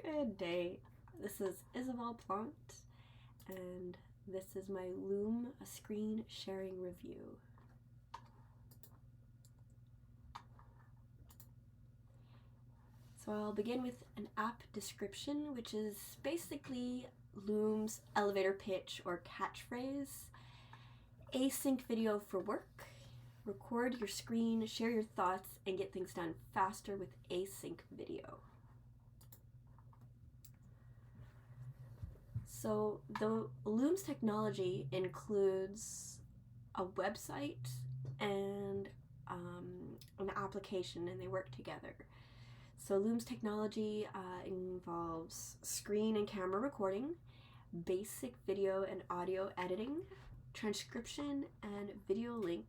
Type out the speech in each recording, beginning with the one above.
Good day. This is Isabel Plant, and this is my Loom screen sharing review. So I'll begin with an app description, which is basically Loom's elevator pitch or catchphrase. Async video for work. Record your screen, share your thoughts, and get things done faster with async video. So the Loom's technology includes a website and an application, and they work together. So Loom's technology involves screen and camera recording, basic video and audio editing, transcription, and video link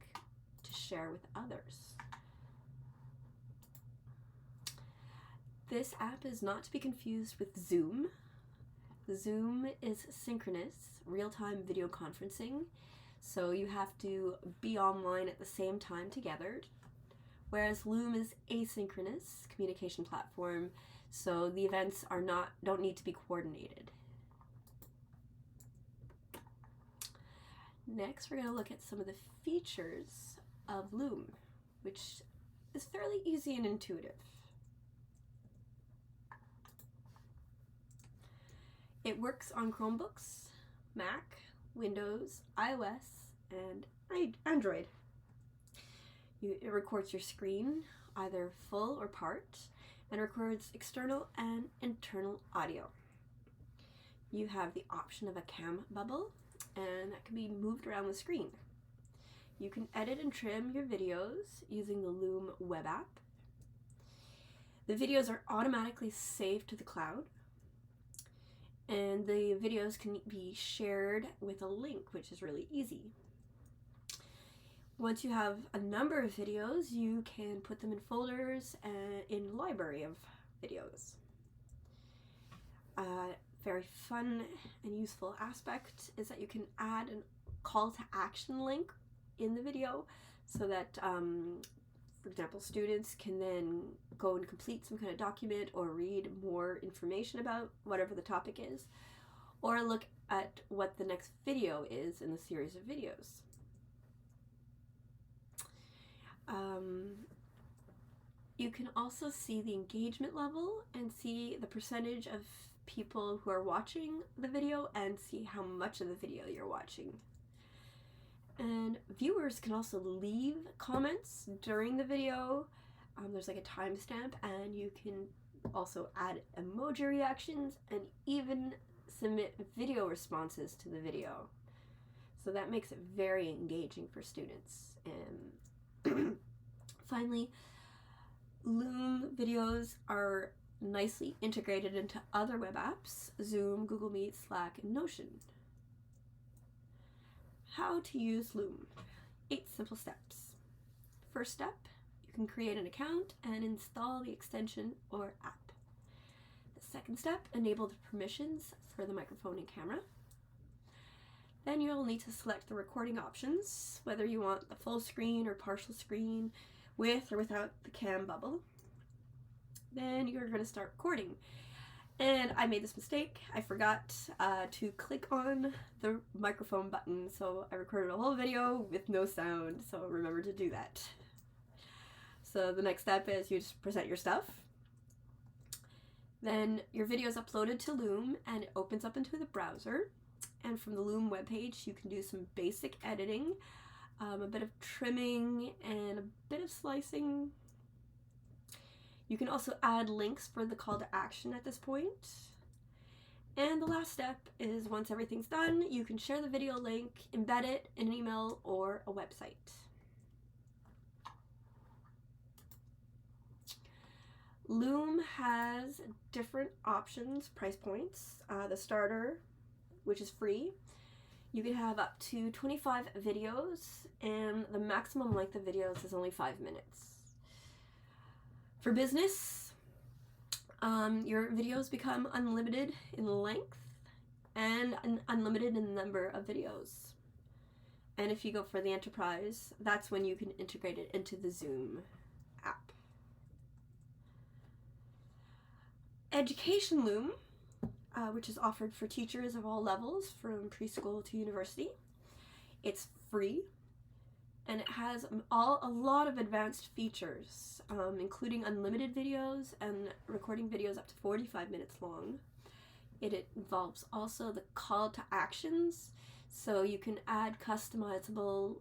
to share with others. This app is not to be confused with Zoom. Zoom is synchronous, real-time video conferencing, so you have to be online at the same time together, whereas Loom is asynchronous communication platform, so the events don't need to be coordinated. Next, we're going to look at some of the features of Loom, which is fairly easy and intuitive. It works on Chromebooks, Mac, Windows, iOS, and Android. It records your screen, either full or part, and records external and internal audio. You have the option of a cam bubble, and that can be moved around the screen. You can edit and trim your videos using the Loom web app. The videos are automatically saved to the cloud, and the videos can be shared with a link, which is really easy. Once you have a number of videos, you can put them in folders and in library of videos. Very fun and useful aspect is that you can add a call to action link in the video so that, for example, students can then go and complete some kind of document or read more information about whatever the topic is, or look at what the next video is in the series of videos. You can also see the engagement level and see the percentage of people who are watching the video and see how much of the video you're watching. And viewers can also leave comments during the video. There's like a timestamp, and you can also add emoji reactions and even submit video responses to the video. So that makes it very engaging for students. And finally, Loom videos are nicely integrated into other web apps, Zoom, Google Meet, Slack, and Notion. How to use Loom. 8 simple steps. First step, you can create an account and install the extension or app. The second step, enable the permissions for the microphone and camera. Then you'll need to select the recording options, whether you want the full screen or partial screen, with or without the cam bubble. Then you're going to start recording. And I made this mistake. I forgot to click on the microphone button, so I recorded a whole video with no sound, so remember to do that. So the next step is you just present your stuff. Then your video is uploaded to Loom and it opens up into the browser. And from the Loom webpage, you can do some basic editing, a bit of trimming, and a bit of slicing. You can also add links for the call to action at this point. And the last step is, once everything's done, you can share the video link, embed it in an email or a website. Loom has different options, price points. The starter, which is free, you can have up to 25 videos, and the maximum length of videos is only 5 minutes. For business, your videos become unlimited in length and unlimited in the number of videos. And if you go for the enterprise, that's when you can integrate it into the Zoom app. Education Loom, which is offered for teachers of all levels from preschool to university. It's free, and it has a lot of advanced features, including unlimited videos and recording videos up to 45 minutes long. It involves also the call to actions, so you can add customizable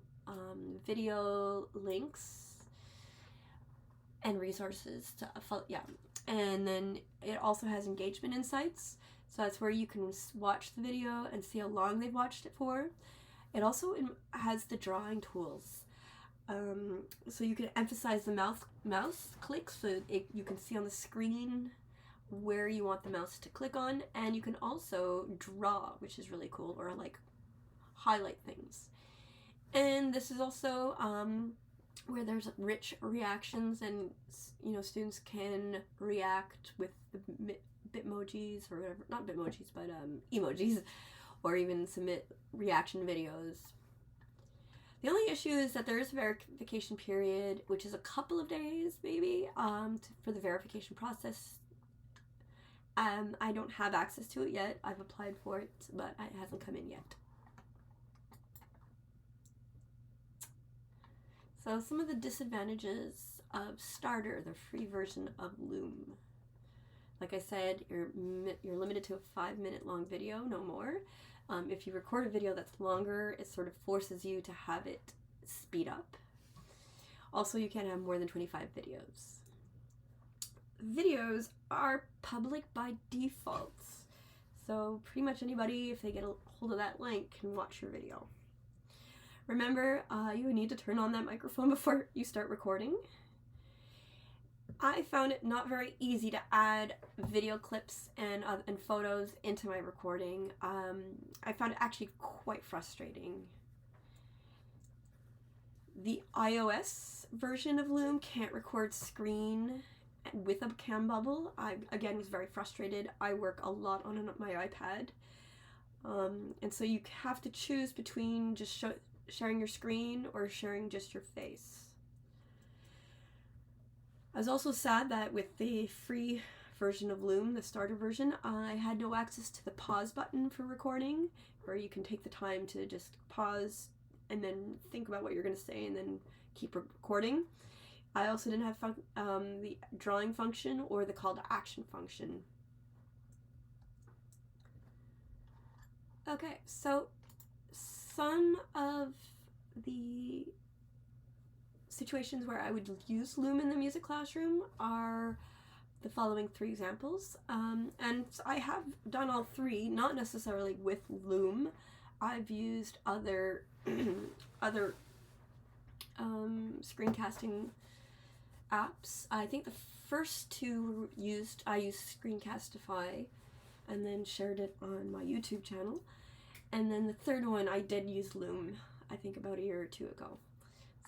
video links and resources to and then it also has engagement insights, so that's where you can watch the video and see how long they've watched it for. It also has the drawing tools, so you can emphasize the mouse clicks, so you can see on the screen where you want the mouse to click on, and you can also draw, which is really cool, or like highlight things. And this is also where there's rich reactions, and students can react with the bitmojis or whatever, not bitmojis, but emojis, or even submit reaction videos. The only issue is that there is a verification period, which is a couple of days maybe, for the verification process. I don't have access to it yet. I've applied for it, but it hasn't come in yet. So some of the disadvantages of Starter, the free version of Loom. Like I said, you're limited to a 5-minute long video, no more. If you record a video that's longer, it sort of forces you to have it speed up. Also, you can't have more than 25 videos. Videos are public by default, so pretty much anybody, if they get a hold of that link, can watch your video. Remember, you need to turn on that microphone before you start recording. I found it not very easy to add video clips and photos into my recording. I found it actually quite frustrating. The iOS version of Loom can't record screen with a cam bubble. I, again, was very frustrated. I work a lot on my iPad. And so you have to choose between just sharing your screen or sharing just your face. I was also sad that with the free version of Loom, the starter version, I had no access to the pause button for recording, where you can take the time to just pause and then think about what you're going to say and then keep recording. I also didn't have the drawing function or the call to action function. Okay, so some of the situations where I would use Loom in the music classroom are the following 3 examples. And I have done all 3, not necessarily with Loom. I've used other screencasting apps. I think the first 2 I used Screencastify and then shared it on my YouTube channel. And then the third one I did use Loom, I think about a year or 2 ago.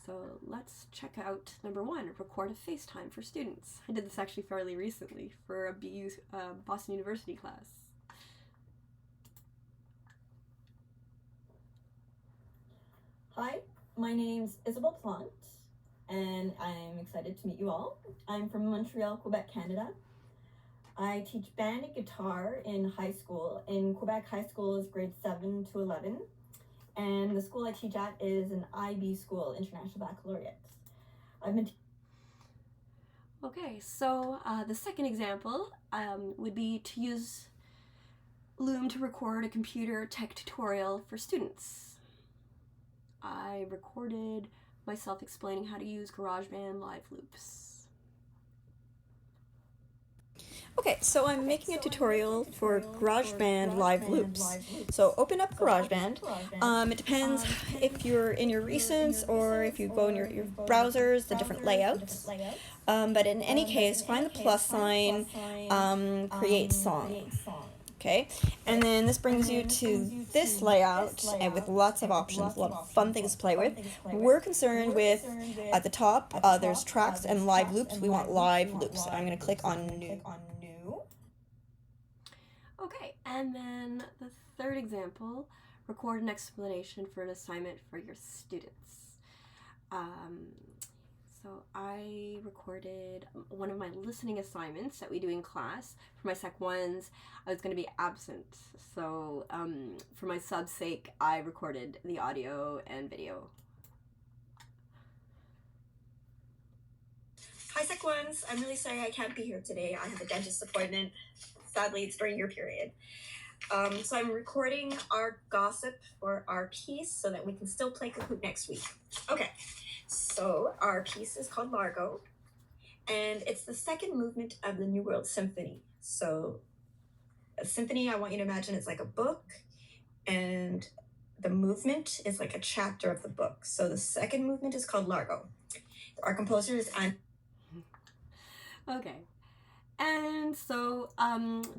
So let's check out number 1, record a FaceTime for students. I did this actually fairly recently for a BU Boston University class. Hi, my name's Isabel Plant, and I'm excited to meet you all. I'm from Montreal, Quebec, Canada. I teach band and guitar in high school. In Quebec, high school is grades 7 to 11. And the school I teach at is an IB school, International Baccalaureate. Okay, so the second example would be to use Loom to record a computer tech tutorial for students. I recorded myself explaining how to use GarageBand Live Loops. Okay, so I'm making a tutorial for GarageBand Live Loops. So open up GarageBand. It depends if you're in your recents or if you go in your browsers, the different layouts. But in any case, find the plus sign, create song. Okay, and then this brings you to this layout and with lots of options, a lot of fun things to play with. We're concerned with, at the top, there's tracks and live loops. We want live loops. I'm going to click on New. Okay, and then the third example, record an explanation for an assignment for your students. So I recorded one of my listening assignments that we do in class. For my Sec 1s, I was going to be absent. So for my sub's sake, I recorded the audio and video. Hi, Sec 1s. I'm really sorry I can't be here today. I have a dentist appointment. Sadly, it's during your period. So I'm recording our gossip for our piece so that we can still play Kahoot next week. Okay, so our piece is called Largo, and it's the second movement of the New World Symphony. So a symphony, I want you to imagine it's like a book, and the movement is like a chapter of the book. So the second movement is called Largo. Our composer is Anne. Okay. And so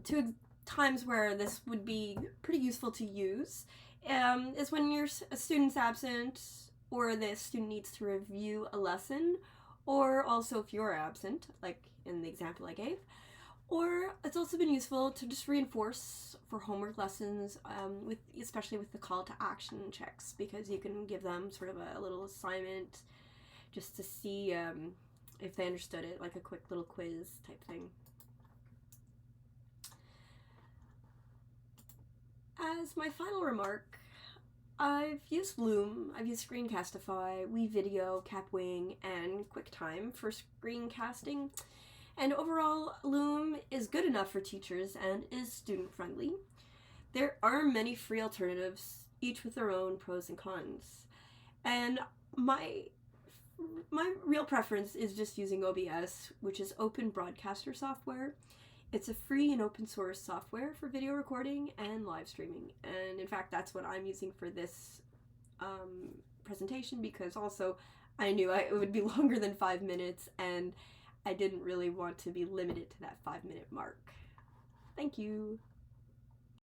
two times where this would be pretty useful to use is when a student's absent, or the student needs to review a lesson, or also if you're absent, like in the example I gave. Or it's also been useful to just reinforce for homework lessons, especially with the call to action checks, because you can give them sort of a little assignment just to see if they understood it, like a quick little quiz type thing. As my final remark, I've used Loom, I've used Screencastify, WeVideo, Capwing, and QuickTime for screencasting, and overall, Loom is good enough for teachers and is student-friendly. There are many free alternatives, each with their own pros and cons, and my real preference is just using OBS, which is Open Broadcaster software. It's a free and open source software for video recording and live streaming. And in fact, that's what I'm using for this presentation, because also I knew it would be longer than 5 minutes, and I didn't really want to be limited to that 5-minute mark. Thank you.